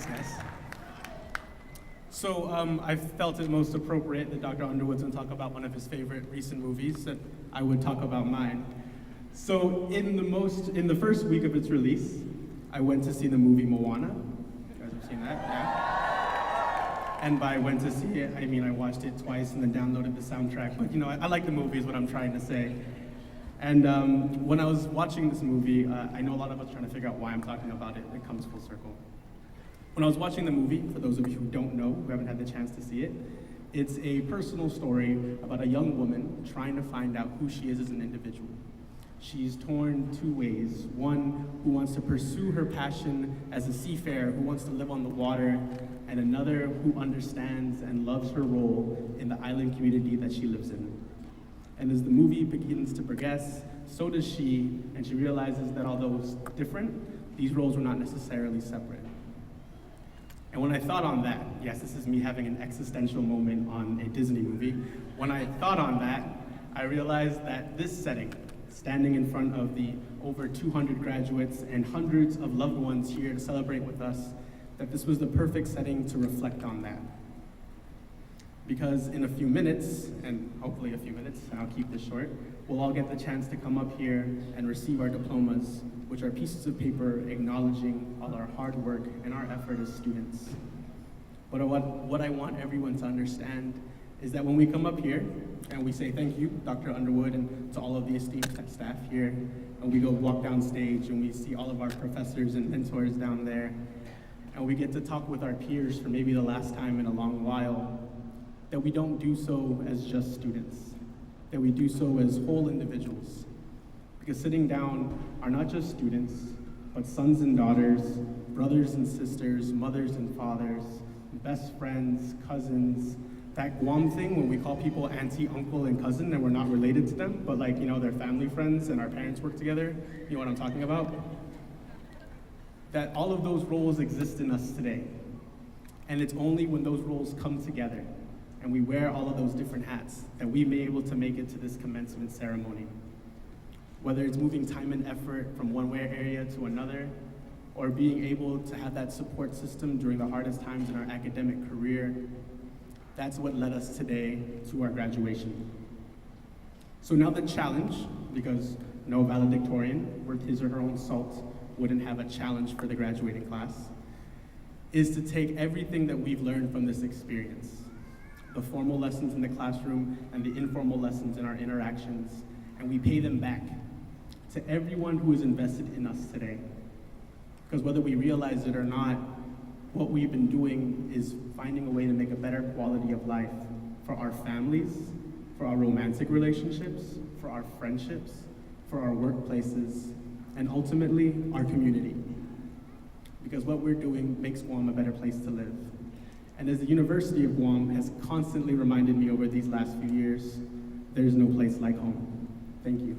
Thanks, guys. So I felt it most appropriate that Dr. Underwood's going to talk about one of his favorite recent movies, and I would talk about mine. So in the first week of its release, I went to see the movie Moana. You guys have seen that? Yeah. And by went to see it, I mean I watched it twice and then downloaded the soundtrack. But you know, I like the movie is what I'm trying to say. And when I was watching this movie, I know a lot of us are trying to figure out why I'm talking about it. It comes full circle. When I was watching the movie, for those of you who don't know, who haven't had the chance to see it, it's a personal story about a young woman trying to find out who she is as an individual. She's torn two ways. One who wants to pursue her passion as a seafarer, who wants to live on the water, and another who understands and loves her role in the island community that she lives in. And as the movie begins to progress, so does she, and she realizes that although it's different, these roles were not necessarily separate. And when I thought on that, yes, this is me having an existential moment on a Disney movie. When I thought on that, I realized that this setting, standing in front of the over 200 graduates and hundreds of loved ones here to celebrate with us, that this was the perfect setting to reflect on that. Because in a few minutes, and hopefully a few minutes, and I'll keep this short, we'll all get the chance to come up here and receive our diplomas, which are pieces of paper acknowledging all our hard work and our effort as students. But what I want everyone to understand is that when we come up here and we say thank you, Dr. Underwood, and to all of the esteemed staff here, and we go walk down stage and we see all of our professors and mentors down there, and we get to talk with our peers for maybe the last time in a long while, that we don't do so as just students, that we do so as whole individuals. Because sitting down are not just students, but sons and daughters, brothers and sisters, mothers and fathers, best friends, cousins, that Guam thing when we call people auntie, uncle, and cousin and we're not related to them, but like, you know, they're family friends and our parents work together, you know what I'm talking about? That all of those roles exist in us today. And it's only when those roles come together and we wear all of those different hats that we may be able to make it to this commencement ceremony. Whether it's moving time and effort from one area to another, or being able to have that support system during the hardest times in our academic career, that's what led us today to our graduation. So now the challenge, because no valedictorian worth his or her own salt wouldn't have a challenge for the graduating class, is to take everything that we've learned from this experience, the formal lessons in the classroom and the informal lessons in our interactions, and we pay them back to everyone who is invested in us today. Because whether we realize it or not, what we've been doing is finding a way to make a better quality of life for our families, for our romantic relationships, for our friendships, for our workplaces, and ultimately, our community. Because what we're doing makes Guam a better place to live. And as the University of Guam has constantly reminded me over these last few years, there's no place like home. Thank you.